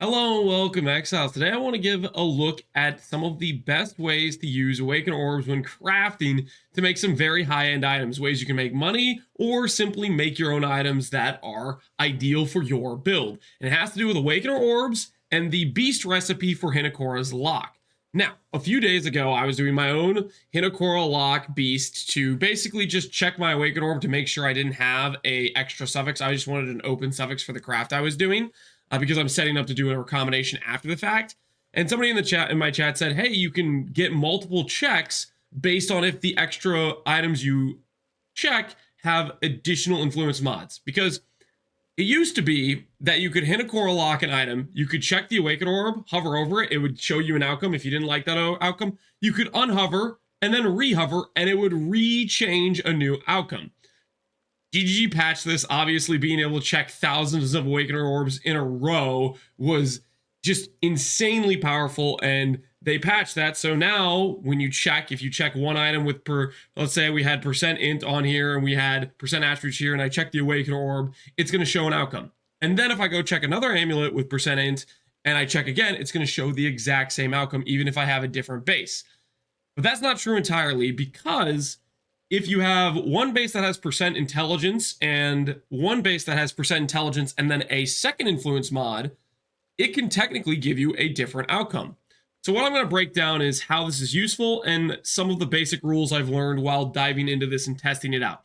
Hello and welcome, Exile. Today I want to give a look at some of the best ways to use Awaken orbs when crafting to make some very high-end items, ways you can make money or simply make your own items that are ideal for your build. And it has to do with Awakener orbs and the beast recipe for Hinakora's lock. Now, a few days ago, I was doing my own Hinakora lock beast to basically just check my Awaken orb to make sure I didn't have a extra suffix. I just wanted an open suffix for the craft I was doing. Because I'm setting up to do a recombination after the fact. And somebody in my chat said, hey, you can get multiple checks based on if the extra items you check have additional influence mods. Because it used to be that you could Hinakora lock an item, you could check the Awaken orb, hover over it, it would show you an outcome. If you didn't like that outcome, you could unhover and then rehover, and it would re-change a new outcome. GGG patched this. Obviously, being able to check thousands of Awakener orbs in a row was just insanely powerful, and they patched that. So now, when you check, if you check one item with let's say we had %int on here, and we had %attributes here, and I check the Awakener orb, it's going to show an outcome. And then if I go check another amulet with %int, and I check again, it's going to show the exact same outcome, even if I have a different base. But that's not true entirely, because if you have one base that has %intelligence and one base that has %intelligence and then a second influence mod, it can technically give you a different outcome. So what I'm going to break down is how this is useful and some of the basic rules I've learned while diving into this and testing it out.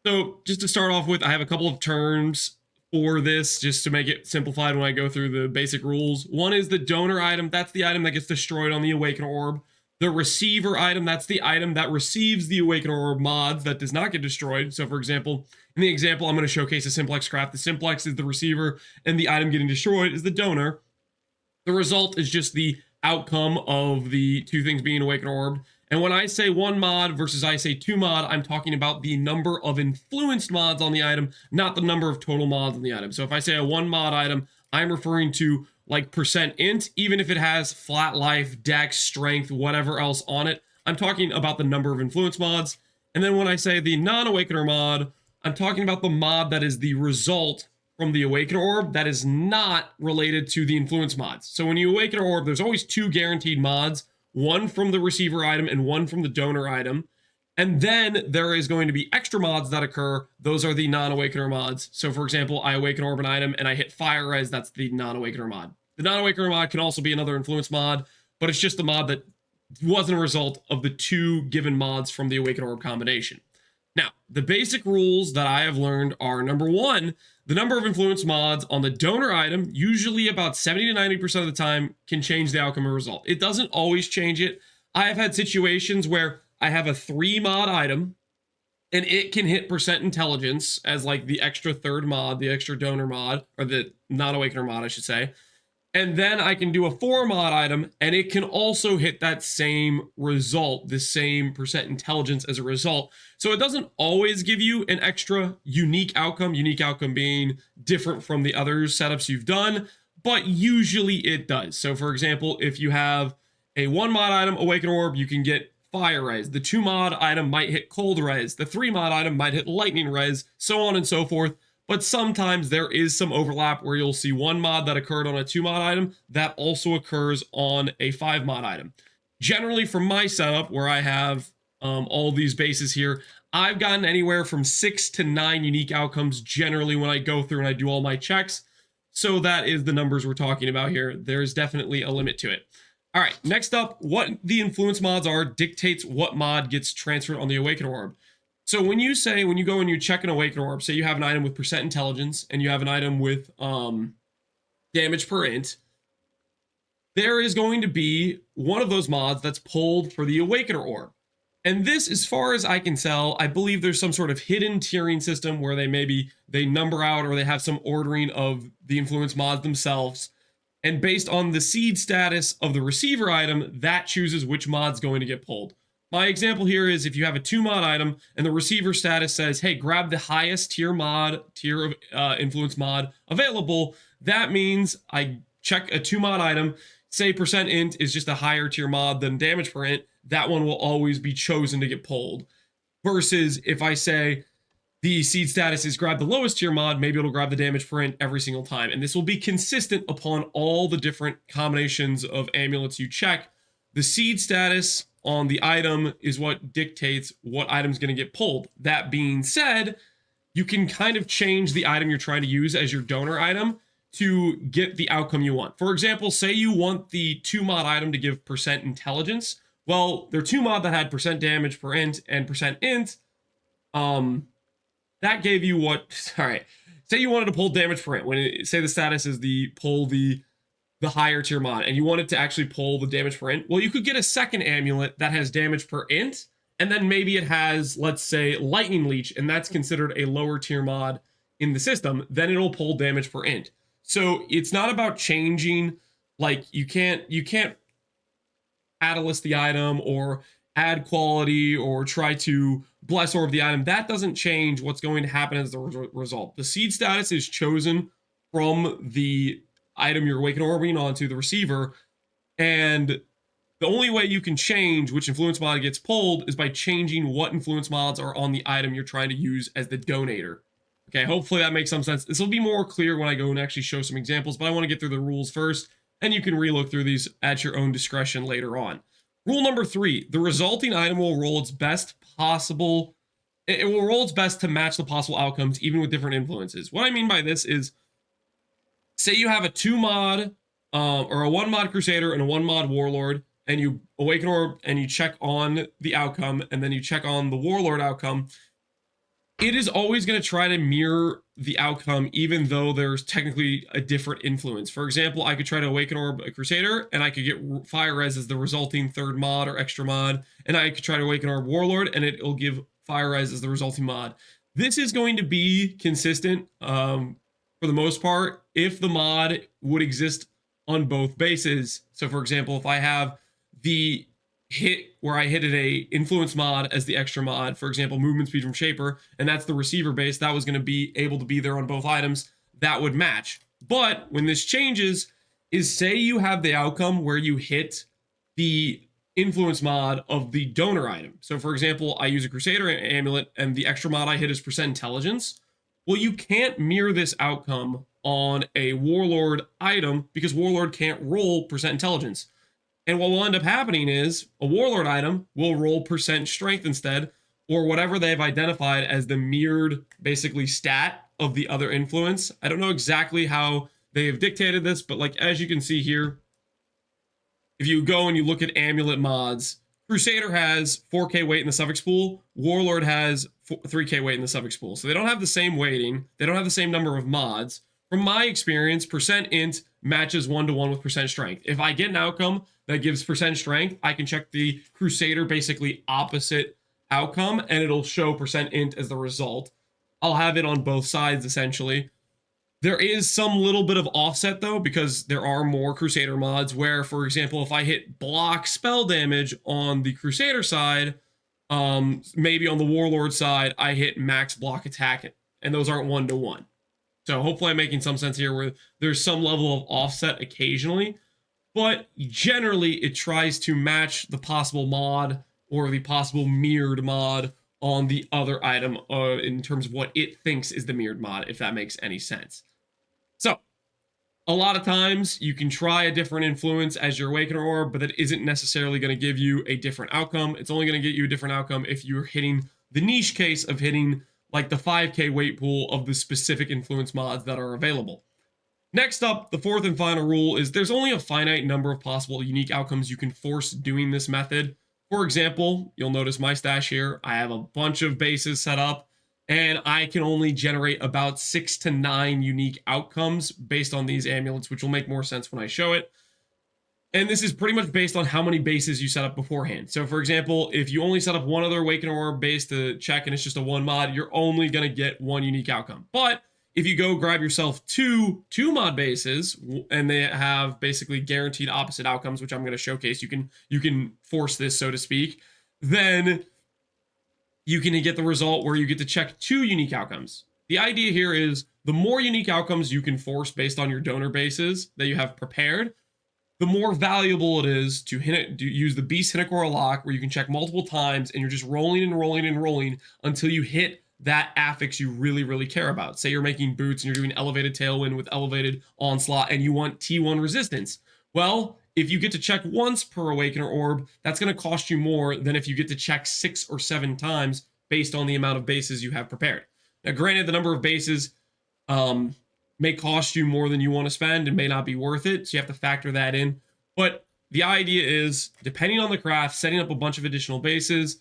So just to start off with, I have a couple of terms for this just to make it simplified when I go through the basic rules. One is the donor item. That's the item that gets destroyed on the Awaken orb. The receiver item, that's the item that receives the Awakener orb mods that does not get destroyed. So for example, in the example, I'm going to showcase a Simplex craft. The Simplex is the receiver and the item getting destroyed is the donor. The result is just the outcome of the two things being Awakener orbed. And when I say one mod versus I say two mod, I'm talking about the number of influenced mods on the item, not the number of total mods on the item. So if I say a one mod item, I'm referring to like %int, even if it has flat life, dex, strength, whatever else on it. I'm talking about the number of influence mods. And then when I say the non-Awakener mod, I'm talking about the mod that is the result from the Awakener orb that is not related to the influence mods. So when you Awakener orb, there's always two guaranteed mods, one from the receiver item and one from the donor item. And then there is going to be extra mods that occur. Those are the non-Awakener mods. So for example, I Awaken orb an item and I hit Fire Res, that's the non-Awakener mod. The non-Awakener mod can also be another influence mod, but it's just the mod that wasn't a result of the two given mods from the Awaken orb combination. Now, the basic rules that I have learned are, number one, the number of influence mods on the donor item, usually about 70 to 90% of the time, can change the outcome or result. It doesn't always change it. I have had situations where I have a 3 mod item and it can hit %intelligence as like the extra third mod, the extra donor mod, or the non-Awakener mod, I should say. And then I can do a 4 mod item and it can also hit that same result, the same %intelligence as a result. So it doesn't always give you an extra unique outcome being different from the other setups you've done, but usually it does. So for example, if you have a 1 mod item, Awaken orb, you can get Fire Res. The 2 mod item might hit Cold Res. The 3 mod item might hit Lightning Res, so on and so forth. But sometimes there is some overlap where you'll see 1 mod that occurred on a 2 mod item that also occurs on a 5 mod item. Generally, from my setup, where I have all these bases here, I've gotten anywhere from 6 to 9 unique outcomes generally when I go through and I do all my checks. So that is the numbers we're talking about here. There's definitely a limit to it. All right, next up, what the influence mods are dictates what mod gets transferred on the Awaken orb. So when you go and you check an Awaken orb, say you have an item with %intelligence and you have an item with damage per int, there is going to be one of those mods that's pulled for the Awakener orb. And this, as far as I can tell, I believe there's some sort of hidden tiering system where they number out or they have some ordering of the influence mods themselves. And based on the seed status of the receiver item, that chooses which mod's going to get pulled. My example here is if you have a 2 mod item and the receiver status says, hey, grab the highest tier of influence mod available, that means I check a 2 mod item, say %int is just a higher tier mod than damage per int, that one will always be chosen to get pulled. Versus if I say the seed status is grab the lowest tier mod, maybe it'll grab the damage per int every single time. And this will be consistent upon all the different combinations of amulets you check. The seed status on the item is what dictates what item's going to get pulled. That being said, you can kind of change the item you're trying to use as your donor item to get the outcome you want. For example, say you want the 2 mod item to give percent intelligence. Well, there are 2 mod that had percent damage per int and percent int. That gave you what? All right. Say you wanted to pull damage per int. Say the status is the pull the higher tier mod, and you wanted to actually pull the damage per int. Well, you could get a second amulet that has damage per int, and then maybe it has, let's say, lightning leech, and that's considered a lower tier mod in the system. Then it'll pull damage per int. So it's not about changing. Like you can't catalyst the item or add quality or try to bless orb the item. That doesn't change what's going to happen as the result. The seed status is chosen from the item you're Awakener orbing onto, the receiver, and the only way you can change which influence mod gets pulled is by changing what influence mods are on the item you're trying to use as the donator. Okay, hopefully that makes some sense. This will be more clear when I go and actually show some examples, but I want to get through the rules first, and you can relook through these at your own discretion later on. Rule number 3, the resulting item will roll its best possible. It will roll its best to match the possible outcomes, even with different influences. What I mean by this is, say you have a 2 mod or a 1 mod Crusader and a 1 mod Warlord, and you Awaken Orb and you check on the outcome, and then you check on the Warlord outcome. It is always going to try to mirror the outcome, even though there's technically a different influence. For example, I could try to Awaken Orb a Crusader, and I could get Fire Res as the resulting 3rd mod or extra mod, and I could try to Awaken Orb Warlord, and it'll give Fire Res as the resulting mod. This is going to be consistent for the most part if the mod would exist on both bases. So for example, if I have the hit where I hit a influence mod as the extra mod, for example, movement speed from Shaper, and that's the receiver base, that was going to be able to be there on both items, that would match. But when this changes is, say you have the outcome where you hit the influence mod of the donor item. So for example, I use a Crusader amulet and the extra mod I hit is percent intelligence. Well, you can't mirror this outcome on a Warlord item because Warlord can't roll percent intelligence. And what will end up happening is a Warlord item will roll percent strength instead, or whatever they've identified as the mirrored, basically, stat of the other influence. I don't know exactly how they have dictated this, but like as you can see here, if you go and you look at amulet mods, Crusader has 4k weight in the suffix pool, Warlord has 3k weight in the suffix pool. So they don't have the same weighting, they don't have the same number of mods. From my experience, percent int matches 1-to-1 with percent strength. If I get an outcome that gives percent strength, I can check the Crusader basically opposite outcome, and it'll show percent int as the result. I'll have it on both sides, essentially. There is some little bit of offset, though, because there are more Crusader mods where, for example, if I hit block spell damage on the Crusader side, maybe on the Warlord side, I hit max block attack, and those aren't 1-to-1. So hopefully I'm making some sense here where there's some level of offset occasionally, but generally it tries to match the possible mod or the possible mirrored mod on the other item in terms of what it thinks is the mirrored mod, if that makes any sense. So a lot of times you can try a different influence as your Awakener Orb, but that isn't necessarily going to give you a different outcome. It's only going to get you a different outcome if you're hitting the niche case of hitting like the 5k weight pool of the specific influence mods that are available. Next up, the 4th and final rule is there's only a finite number of possible unique outcomes you can force doing this method. For example, you'll notice my stash here. I have a bunch of bases set up, and I can only generate about 6 to 9 unique outcomes based on these amulets, which will make more sense when I show it. And this is pretty much based on how many bases you set up beforehand. So for example, if you only set up one other Awakener Orb base to check and it's just a 1 mod, you're only going to get 1 unique outcome. But if you go grab yourself 2 mod bases and they have basically guaranteed opposite outcomes, which I'm going to showcase, you can force this, so to speak, then you can get the result where you get to check 2 unique outcomes. The idea here is the more unique outcomes you can force based on your donor bases that you have prepared, the more valuable it is to use the Beast Hinekora lock, where you can check multiple times and you're just rolling and rolling and rolling until you hit that affix you really, really care about. Say you're making boots and you're doing elevated tailwind with elevated onslaught and you want T1 resistance. Well, if you get to check once per Awakener orb, that's going to cost you more than if you get to check 6 or 7 times based on the amount of bases you have prepared. Now, granted, the number of bases may cost you more than you want to spend and may not be worth it, so you have to factor that in. But the idea is, depending on the craft, setting up a bunch of additional bases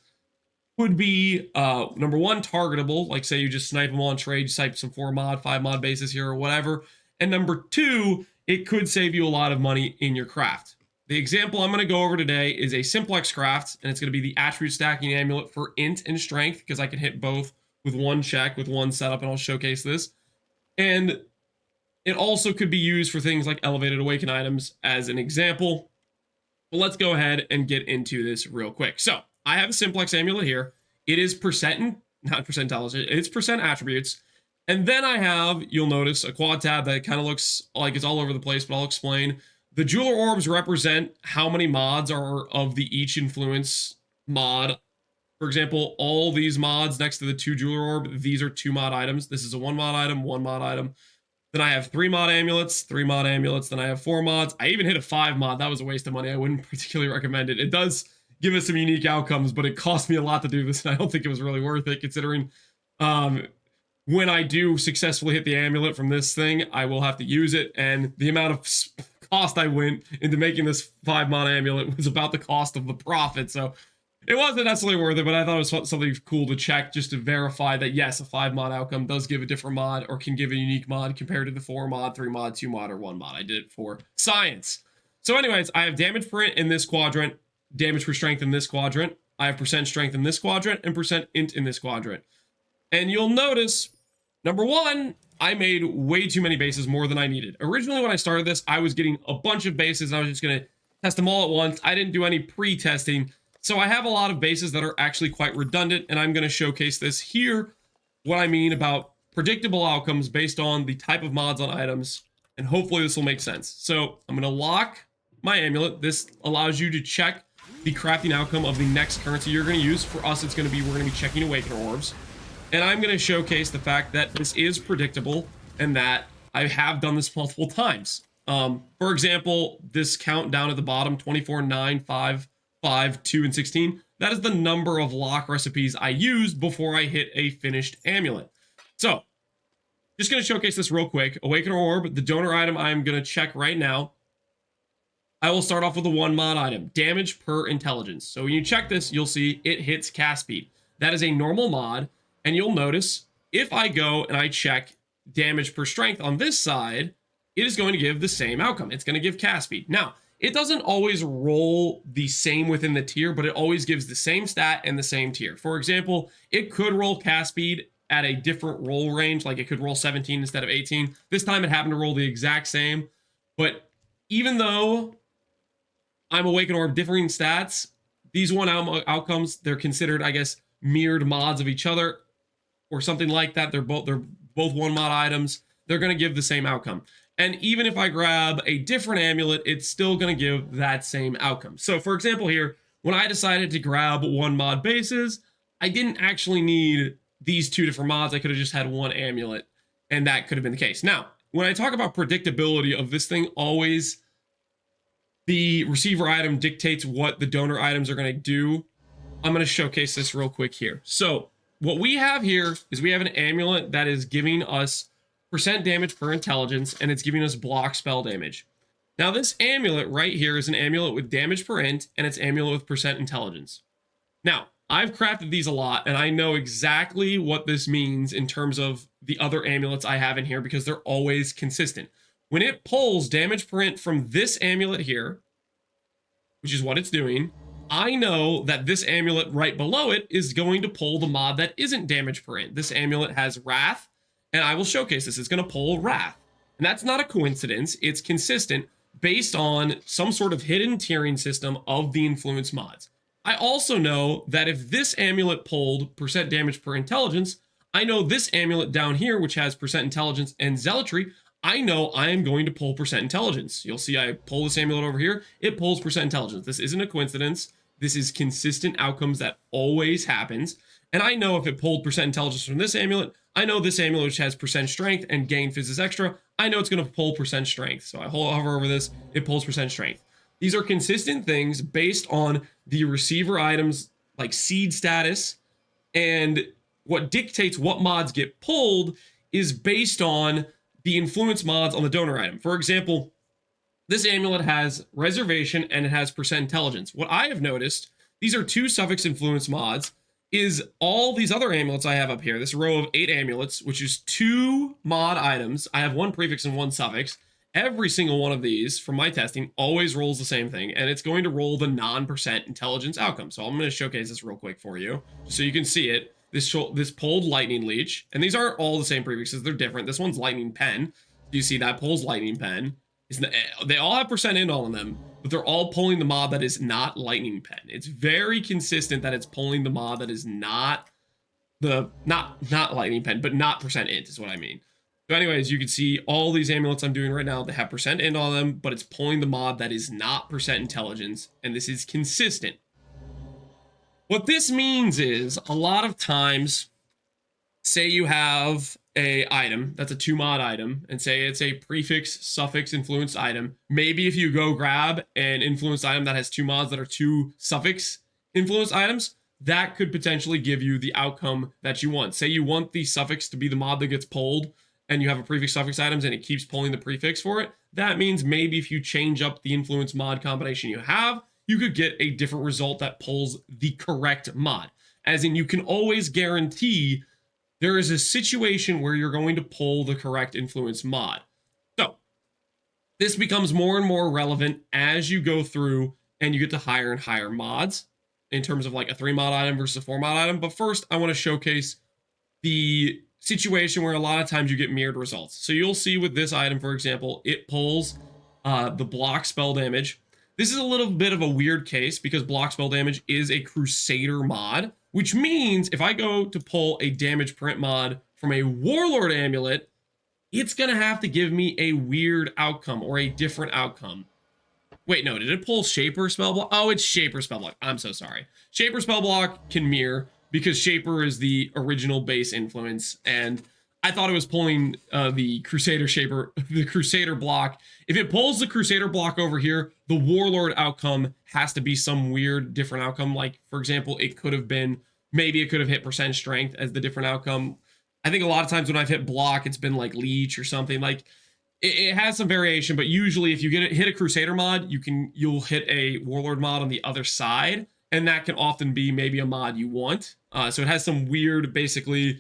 would be, number one, targetable. Like, say you just snipe them on trade, you snipe some 4 mod, 5 mod bases here or whatever. And number two, it could save you a lot of money in your craft. The example I'm going to go over today is a Simplex craft, and it's going to be the attribute stacking amulet for int and strength, because I can hit both with one check, with one setup, and I'll showcase this. And it also could be used for things like elevated awaken items as an example. But let's go ahead and get into this real quick. So I have a Simplex amulet here. It is not percent intelligence, it's percent attributes. And then I have, you'll notice, a quad tab that kind of looks like it's all over the place, but I'll explain. The jeweler orbs represent how many mods are of the each influence mod. For example, all these mods next to the 2 jeweler orb, these are 2 mod items. This is a 1 mod item, 1 mod item. Then I have 3 mod amulets, 3 mod amulets. Then I have 4 mods. I even hit a 5 mod. That was a waste of money. I wouldn't particularly recommend it. It does give us some unique outcomes, but it cost me a lot to do this, and I don't think it was really worth it, considering when I do successfully hit the amulet from this thing, I will have to use it, and the amount of cost I went into making this 5 mod amulet was about the cost of the profit, so it wasn't necessarily worth it, but I thought it was something cool to check just to verify that, yes, a 5 mod outcome does give a different mod or can give a unique mod compared to the 4 mod, 3 mod, 2 mod, or 1 mod. I did it for science. So anyways, I have damage per int in this quadrant, damage per strength in this quadrant. I have percent strength in this quadrant and percent int in this quadrant. And you'll notice, number one, I made way too many bases, more than I needed. Originally, when I started this, I was getting a bunch of bases, and I was just going to test them all at once. I didn't do any pre-testing. So I have a lot of bases that are actually quite redundant, and I'm going to showcase this here, what I mean about predictable outcomes based on the type of mods on items, and hopefully this will make sense. So I'm going to lock my amulet. This allows you to check the crafting outcome of the next currency you're going to use. For us, we're going to be checking Awakener orbs. And I'm going to showcase the fact that this is predictable and that I have done this multiple times. For example, this count down at the bottom, 24, 9, 5, 5, 2, and 16. That is the number of lock recipes I used before I hit a finished amulet. So, just going to showcase this real quick. Awakener orb, the donor item I'm going to check right now. I will start off with a 1 mod item, damage per intelligence. So when you check this, you'll see it hits cast speed. That is a normal mod, and you'll notice if I go and I check damage per strength on this side, it is going to give the same outcome. It's going to give cast speed. Now, it doesn't always roll the same within the tier, but it always gives the same stat and the same tier. For example, it could roll cast speed at a different roll range, like it could roll 17 instead of 18. This time it happened to roll the exact same, but even though I'm Awaken Orb differing stats, these outcomes, they're considered, I guess, mirrored mods of each other or something like that. They're both 1 mod items. They're going to give the same outcome. And even if I grab a different amulet, it's still going to give that same outcome. So for example here, when I decided to grab 1 mod bases, I didn't actually need these 2 different mods. I could have just had 1 amulet, and that could have been the case. Now, when I talk about predictability of this thing, always the receiver item dictates what the donor items are going to do. I'm going to showcase this real quick here. So what we have here is we have an amulet that is giving us percent damage per intelligence, and it's giving us block spell damage. Now this amulet right here is an amulet with damage per int, and it's amulet with percent intelligence. Now, I've crafted these a lot, and I know exactly what this means in terms of the other amulets I have in here because they're always consistent. When it pulls damage per int from this amulet here, which is what it's doing, I know that this amulet right below it is going to pull the mod that isn't damage per int. This amulet has Wrath, and I will showcase this. It's going to pull Wrath. And that's not a coincidence. It's consistent based on some sort of hidden tiering system of the influence mods. I also know that if this amulet pulled percent damage per intelligence, I know this amulet down here, which has percent intelligence and zealotry, I know I am going to pull percent intelligence. You'll see I pull this amulet over here. It pulls percent intelligence. This isn't a coincidence. This is consistent outcomes that always happens. And I know if it pulled percent intelligence from this amulet, I know this amulet, which has percent strength and gain physics extra, I know it's going to pull percent strength. So I hover over this, it pulls percent strength. These are consistent things based on the receiver items like seed status, and what dictates what mods get pulled is based on the influence mods on the donor item. For example, this amulet has reservation and it has percent intelligence. What I have noticed, these are 2 suffix influence mods, is all these other amulets I have up here, this row of 8 amulets, which is 2 mod items. I have 1 prefix and 1 suffix. Every single one of these, from my testing, always rolls the same thing, and it's going to roll the non-percent intelligence outcome. So I'm going to showcase this real quick for you, so you can see it. This pulled lightning leech, and these aren't all the same prefixes, they're different. This one's lightning pen. You see that pulls lightning pen. They all have percent in on them, but they're all pulling the mod that is not lightning pen. It's very consistent that it's pulling the mod that is not lightning pen, but not percent int is what I mean. So anyways, you can see all these amulets I'm doing right now, they have percent int on them, but it's pulling the mod that is not percent intelligence, and this is consistent. What this means is a lot of times, say you have a item that's a 2 mod item, and say it's a prefix suffix influenced item. Maybe if you go grab an influenced item that has 2 mods that are 2 suffix influenced items, that could potentially give you the outcome that you want. Say you want the suffix to be the mod that gets pulled, and you have a prefix suffix items and it keeps pulling the prefix for it. That means maybe if you change up the influence mod combination you have, you could get a different result that pulls the correct mod. As in, you can always guarantee there is a situation where you're going to pull the correct influence mod. So this becomes more and more relevant as you go through and you get to higher and higher mods in terms of like a 3 mod item versus a 4 mod item. But first, I want to showcase the situation where a lot of times you get mirrored results. So you'll see with this item, for example, it pulls the block spell damage. This is a little bit of a weird case because block spell damage is a Crusader mod, which means if I go to pull a damage print mod from a Warlord amulet, it's going to have to give me a weird outcome or a different outcome. Wait, no, did it pull Shaper spell block? Oh, it's Shaper spell block. I'm so sorry. Shaper spell block can mirror because Shaper is the original base influence, and I thought it was pulling the Crusader Shaper, the Crusader block. If it pulls the Crusader block over here, the Warlord outcome has to be some weird different outcome. Like, for example, it could have been, maybe it could have hit percent strength as the different outcome. I think a lot of times when I've hit block, it's been like leech or something. Like, it has some variation, but usually if you hit a Crusader mod, you'll hit a Warlord mod on the other side, and that can often be maybe a mod you want. So it has some weird, basically,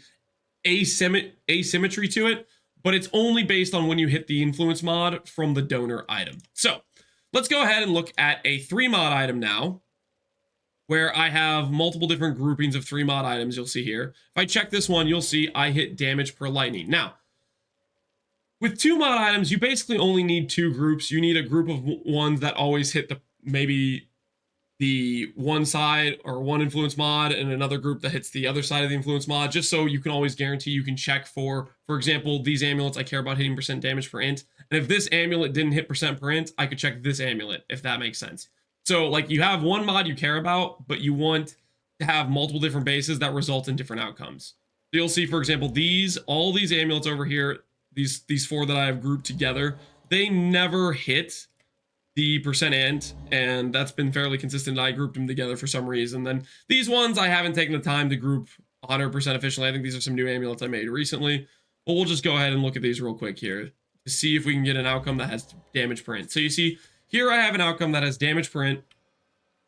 asymmetry to it, but it's only based on when you hit the influence mod from the donor item. So let's go ahead and look at a 3 mod item now, where I have multiple different groupings of 3 mod items. You'll see here. If I check this one, you'll see I hit damage per lightning. Now, with 2 mod items, you basically only need 2 groups. You need a group of ones that always hit maybe the one side or one influence mod, and another group that hits the other side of the influence mod, just so you can always guarantee you can check for example, these amulets, I care about hitting percent damage per int. And if this amulet didn't hit percent per int, I could check this amulet, if that makes sense. So like you have one mod you care about, but you want to have multiple different bases that result in different outcomes. So you'll see, for example, all these amulets over here, these 4 that I have grouped together, they never hit the percent int, and that's been fairly consistent. I grouped them together for some reason. Then these ones I haven't taken the time to group 100% efficiently. I think these are some new amulets I made recently, but we'll just go ahead and look at these real quick here to see if we can get an outcome that has damage per int. So you see here I have an outcome that has damage per int,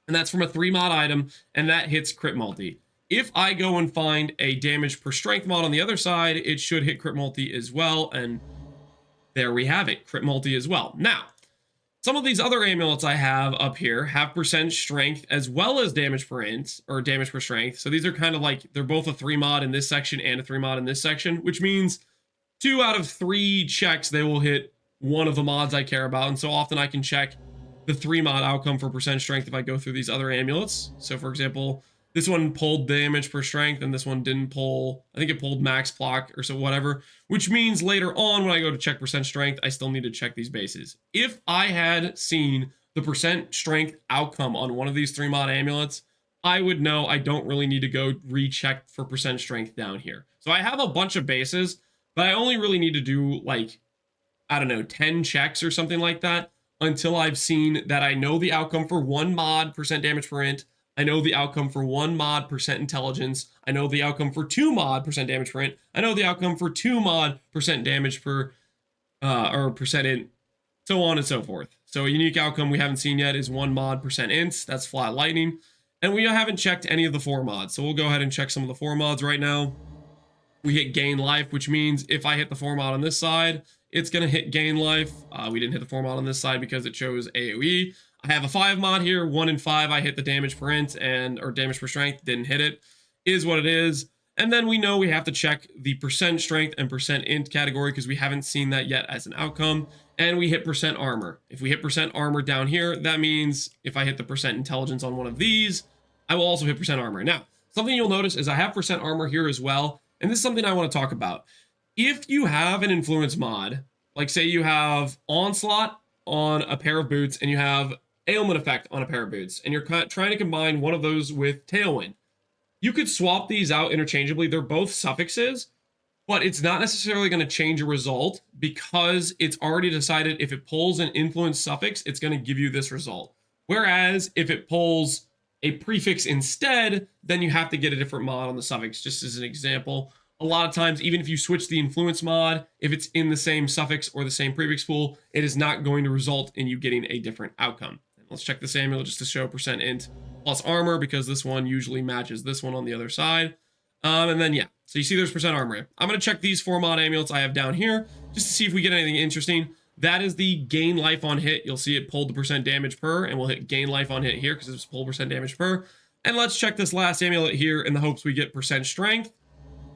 and that's from a 3 mod item, and that hits crit multi. If I go and find a damage per strength mod on the other side, it should hit crit multi as well, and there we have it, crit multi as well. Now, some of these other amulets I have up here have percent strength as well as damage per int, or damage per strength. So these are kind of like, they're both a 3 mod in this section and a 3 mod in this section, which means 2 out of 3 checks, they will hit one of the mods I care about. And so often I can check the 3 mod outcome for percent strength if I go through these other amulets. So for example, this one pulled damage per strength, and this one didn't pull. I think it pulled max block or so whatever, which means later on when I go to check percent strength, I still need to check these bases. If I had seen the percent strength outcome on one of these 3 mod amulets, I would know I don't really need to go recheck for percent strength down here. So I have a bunch of bases, but I only really need to do like, I don't know, 10 checks or something like that until I've seen that I know the outcome for one mod percent damage per int. I know the outcome for one mod percent intelligence. I know the outcome for two mod percent damage per int. I know the outcome for two mod percent damage per or percent int, so on and so forth. So a unique outcome we haven't seen yet is one mod percent ints. That's flat lightning. And we haven't checked any of the four mods. So we'll go ahead and check some of the four mods right now. We hit gain life, which means if I hit the 4 mod on this side, it's going to hit gain life. We didn't hit the 4 mod on this side because it chose AoE. I have a 5 mod here, 1 and 5. I hit the damage per int or damage per strength, didn't hit it. Is what it is. And then we know we have to check the percent strength and percent int category because we haven't seen that yet as an outcome. And we hit percent armor. If we hit percent armor down here, that means if I hit the percent intelligence on one of these, I will also hit percent armor. Now, something you'll notice is I have percent armor here as well. And this is something I want to talk about. If you have an influence mod, like say you have onslaught on a pair of boots and you have ailment effect on a pair of boots, and you're trying to combine one of those with tailwind, you could swap these out interchangeably. They're both suffixes, but it's not necessarily going to change a result because it's already decided if it pulls an influence suffix, it's going to give you this result. Whereas if it pulls a prefix instead, then you have to get a different mod on the suffix, just as an example. A lot of times, even if you switch the influence mod, if it's in the same suffix or the same prefix pool, it is not going to result in you getting a different outcome. Let's check this amulet just to show percent int plus armor, because this one usually matches this one on the other side. And then, yeah, so you see there's percent armor. I'm going to check these 4 mod amulets I have down here just to see if we get anything interesting. That is the gain life on hit. You'll see it pulled the percent damage per, and we'll hit gain life on hit here because it's pulled percent damage per. And let's check this last amulet here in the hopes we get percent strength.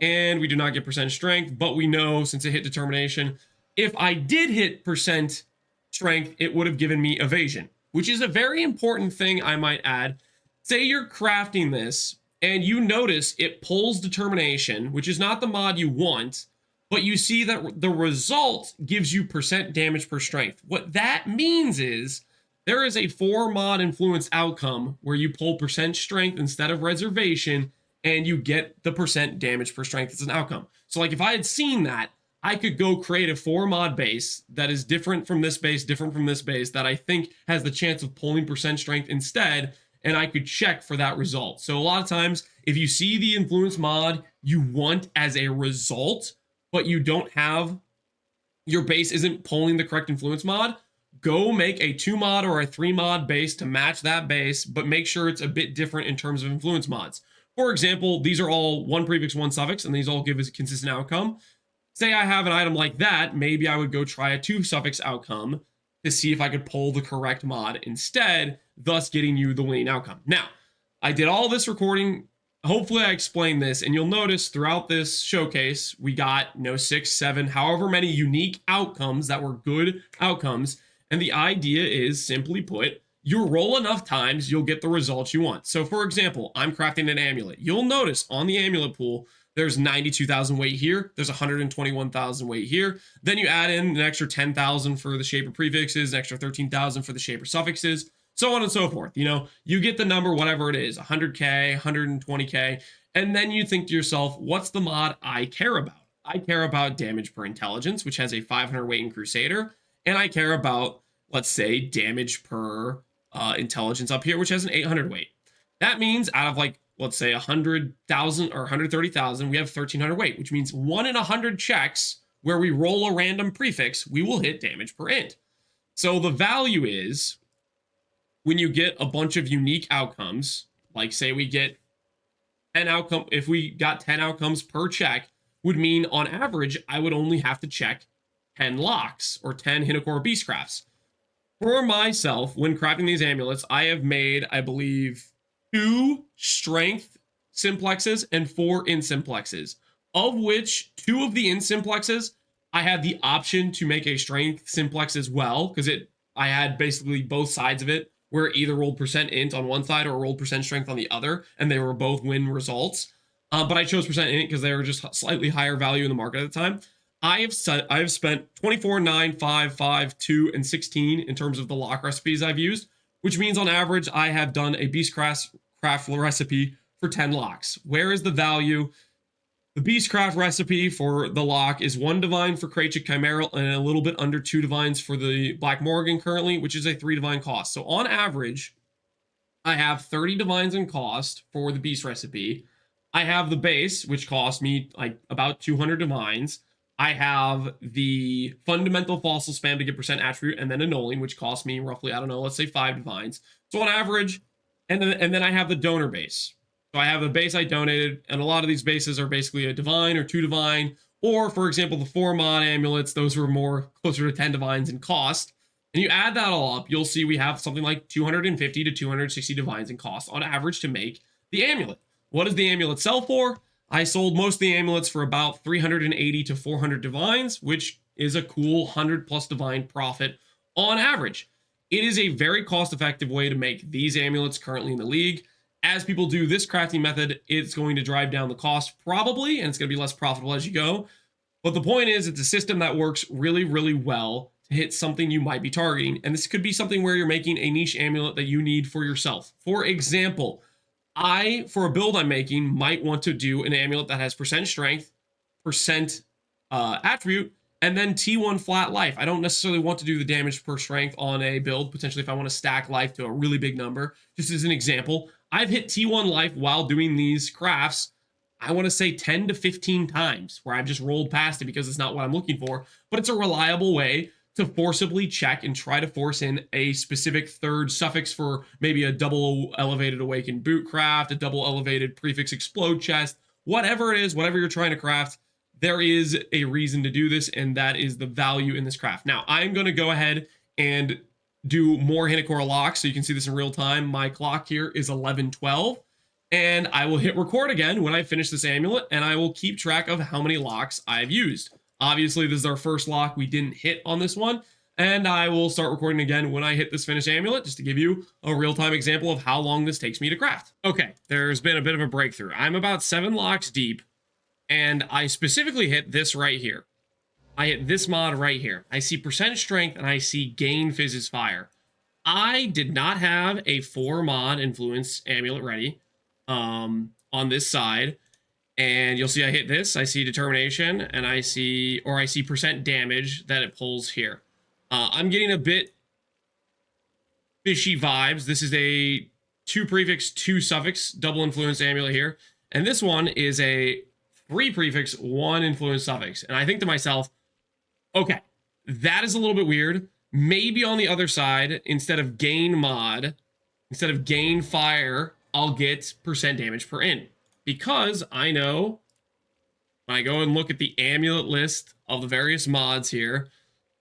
And we do not get percent strength, but we know since it hit determination, if I did hit percent strength, it would have given me evasion, which is a very important thing I might add. Say you're crafting this and you notice it pulls determination, which is not the mod you want, but you see that the result gives you percent damage per strength. What that means is there is a 4 mod influence outcome where you pull percent strength instead of reservation and you get the percent damage per strength as an outcome. So like if I had seen that, I could go create a 4 mod base that is different from this base, that I think has the chance of pulling percent strength instead, and I could check for that result. So a lot of times, if you see the influence mod you want as a result, but you don't have, your base isn't pulling the correct influence mod, go make a 2 mod or a 3 mod base to match that base, but make sure it's a bit different in terms of influence mods. For example, these are all 1 prefix, 1 suffix, and these all give us a consistent outcome. Say I have an item like that, maybe I would go try a 2 suffix outcome to see if I could pull the correct mod instead, thus getting you the winning outcome. Now, I did all this recording. Hopefully I explained this, and you'll notice throughout this showcase, we got 6, 7, however many unique outcomes that were good outcomes. And the idea is, simply put, you roll enough times, you'll get the results you want. So for example, I'm crafting an amulet. You'll notice on the amulet pool, there's 92,000 weight here. There's 121,000 weight here. Then you add in an extra 10,000 for the shaper prefixes, an extra 13,000 for the shaper suffixes, so on and so forth. You get the number, whatever it is, 100K, 120K. And then you think to yourself, what's the mod I care about? I care about damage per intelligence, which has a 500 weight in Crusader. And I care about, let's say, damage per intelligence up here, which has an 800 weight. That means out of let's say 100,000 or 130,000, we have 1,300 weight, which means 1 in 100 checks where we roll a random prefix, we will hit damage per int. So the value is when you get a bunch of unique outcomes, like say we get 10 outcome, if we got 10 outcomes per check, would mean on average, I would only have to check 10 locks or 10 Hinokora Beastcrafts. For myself, when crafting these amulets, I have made, I believe, 2 strength simplexes and 4 in simplexes, of which 2 of the in simplexes, I had the option to make a strength simplex as well, because I had basically both sides of it, where it either rolled percent int on one side or rolled percent strength on the other, and they were both win results. But I chose percent int because they were just slightly higher value in the market at the time. I have spent 24, 9, 5, 5, 2, and 16 in terms of the lock recipes I've used, which means on average I have done a Beastcraft craft recipe for 10 locks. Where is the value? The Beastcraft recipe for the lock is 1 divine for Kraychik Chimeral and a little bit under 2 divines for the Black Morgan currently, which is a 3 divine cost. So on average, I have 30 divines in cost for the Beast recipe. I have the base, which cost me like about 200 divines. I have the fundamental fossil spam to get percent attribute, and then annulling, which cost me roughly, I don't know, let's say 5 divines. So on average, and then I have the donor base. So I have the base I donated, and a lot of these bases are basically a divine or 2 divine, or for example, the 4 mod amulets, those were more closer to 10 divines in cost. And you add that all up, you'll see we have something like 250 to 260 divines in cost on average to make the amulet. What does the amulet sell for? I sold most of the amulets for about 380 to 400 divines, which is a cool 100 plus divine profit on average. It is a very cost-effective way to make these amulets currently in the league. As people do this crafting method, it's going to drive down the cost probably, and it's going to be less profitable as you go. But the point is, it's a system that works really, really well to hit something you might be targeting. And this could be something where you're making a niche amulet that you need for yourself. For example, for a build I'm making, might want to do an amulet that has percent strength, percent attribute, and then T1 flat life. I don't necessarily want to do the damage per strength on a build, potentially if I want to stack life to a really big number. Just as an example, I've hit T1 life while doing these crafts, I want to say 10 to 15 times, where I've just rolled past it because it's not what I'm looking for, but it's a reliable way to forcibly check and try to force in a specific third suffix for maybe a double elevated awakened boot craft, a double elevated prefix explode chest, whatever it is, whatever you're trying to craft, there is a reason to do this, and that is the value in this craft. Now, I'm going to go ahead and do more Hinekora locks, so you can see this in real time. My clock here is 11:12, and I will hit record again when I finish this amulet, and I will keep track of how many locks I've used. Obviously, this is our first lock we didn't hit on this one, and I will start recording again when I hit this finished amulet, just to give you a real-time example of how long this takes me to craft. Okay, there's been a bit of a breakthrough. I'm about 7 locks deep, and I specifically hit this right here. I hit this mod right here. I see percent strength, and I see gain fizzes fire. I did not have a 4 mod influence amulet ready on this side. And you'll see I hit this, I see determination, and I see percent damage that it pulls here. I'm getting a bit fishy vibes. This is a 2 prefix, 2 suffix, double influence amulet here. And this one is a 3 prefix, 1 influence suffix. And I think to myself, okay, that is a little bit weird. Maybe on the other side, instead of gain fire, I'll get percent damage per int. Because I know when I go and look at the amulet list of the various mods here,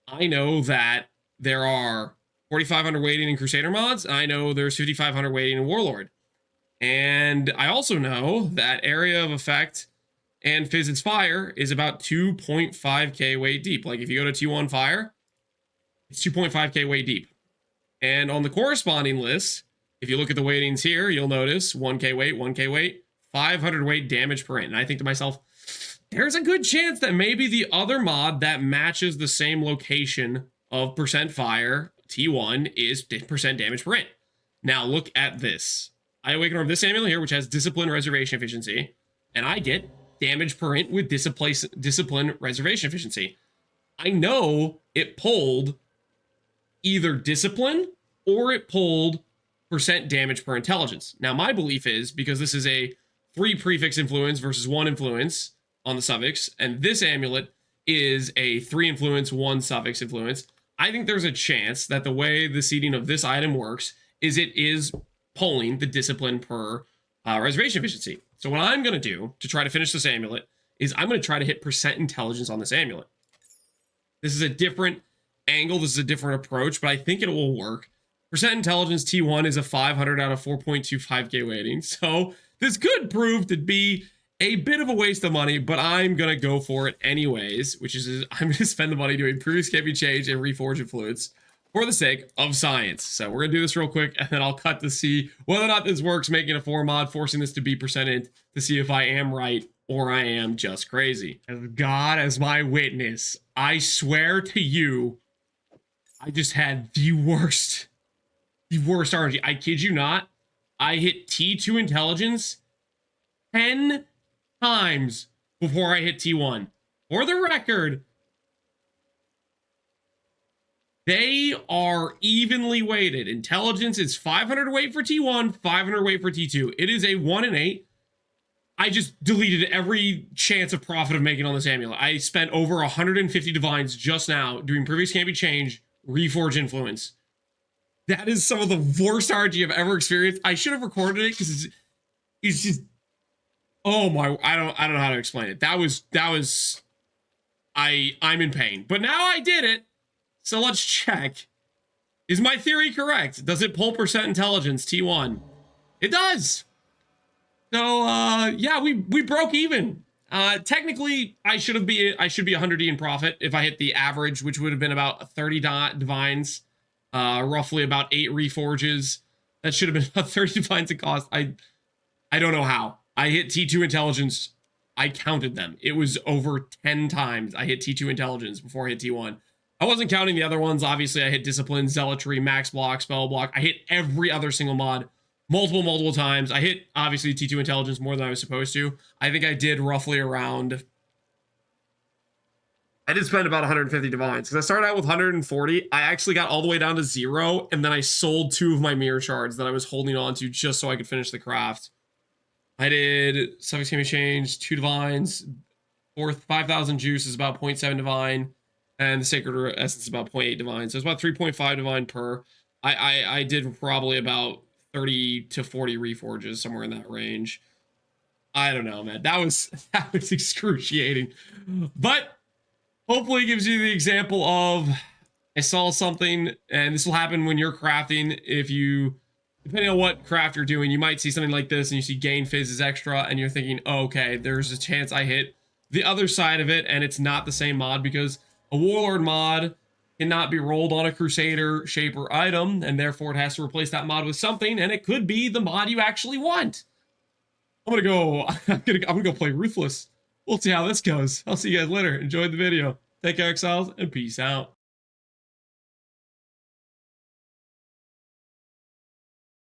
I know that there are 4,500 weighting in Crusader mods, and I know there's 5,500 weighting in Warlord. And I also know that area of effect and Fizz's Fire is about 2.5k weight deep. Like if you go to T1 Fire, it's 2.5k weight deep. And on the corresponding list, if you look at the weightings here, you'll notice 1k weight, 500 weight damage per int. And I think to myself, there's a good chance that maybe the other mod that matches the same location of percent fire, T1, is percent damage per int. Now look at this. I Awakener of this amulet here, which has discipline reservation efficiency, and I get damage per int with discipline reservation efficiency. I know it pulled either discipline or it pulled percent damage per intelligence. Now my belief is, because this is a 3 prefix influence versus 1 influence on the suffix, and this amulet is a 3 influence, 1 suffix influence, I think there's a chance that the way the seeding of this item works is it is pulling the discipline per reservation efficiency. So what I'm going to do to try to finish this amulet is I'm going to try to hit percent intelligence on this amulet. This is a different angle, this is a different approach, but I think it will work. Percent intelligence T1 is a 500 out of 4.25k weighting, so this could prove to be a bit of a waste of money, but I'm going to go for it anyways, which is I'm going to spend the money doing previous can't be changed and reforge influence for the sake of science. So we're going to do this real quick, and then I'll cut to see whether or not this works, making a 4 mod, forcing this to be percented to see if I am right or I am just crazy. As God as my witness, I swear to you, I just had the worst RNG. I kid you not. I hit T2 intelligence 10 times before I hit T1. For the record, they are evenly weighted. Intelligence is 500 weight for T1, 500 weight for T2. It is a 1 in 8. I just deleted every chance of profit of making on this amulet. I spent over 150 divines just now doing previous can't be changed, reforge influence. That is some of the worst RNG I've ever experienced. I should have recorded it because it's just, oh my, I don't know how to explain it. I'm in pain. But now I did it. So let's check. Is my theory correct? Does it pull percent intelligence T1? It does. So yeah, we broke even. Technically, I should be 100D in profit if I hit the average, which would have been about 30 divines, roughly about 8 reforges. That should have been about 30 divines in cost. I don't know how. I hit T2 intelligence. I counted them. It was over 10 times I hit T2 intelligence before I hit T1. I wasn't counting the other ones. Obviously, I hit discipline, zealotry, max block, spell block. I hit every other single mod multiple times. I hit, obviously, T2 intelligence more than I was supposed to. I think I did roughly around... I did spend about 150 divines, because I started out with 140. I actually got all the way down to 0, and then I sold 2 of my mirror shards that I was holding on to just so I could finish the craft. I did Suffix Can Be Changed, 2 divines, 5,000 juice is about 0.7 divine, and the Sacred Essence is about 0.8 divine, so it's about 3.5 divine per. I did probably about 30 to 40 reforges, somewhere in that range. I don't know, man. That was excruciating. But hopefully it gives you the example of, I saw something, and this will happen when you're crafting. If you, depending on what craft you're doing, you might see something like this and you see gain phases extra and you're thinking, oh, okay, there's a chance I hit the other side of it and it's not the same mod, because a warlord mod cannot be rolled on a crusader shape or item, and therefore it has to replace that mod with something, and it could be the mod you actually want. I'm gonna go play Ruthless. We'll see how this goes. I'll see you guys later. Enjoy the video. Take care, Exiles, and peace out.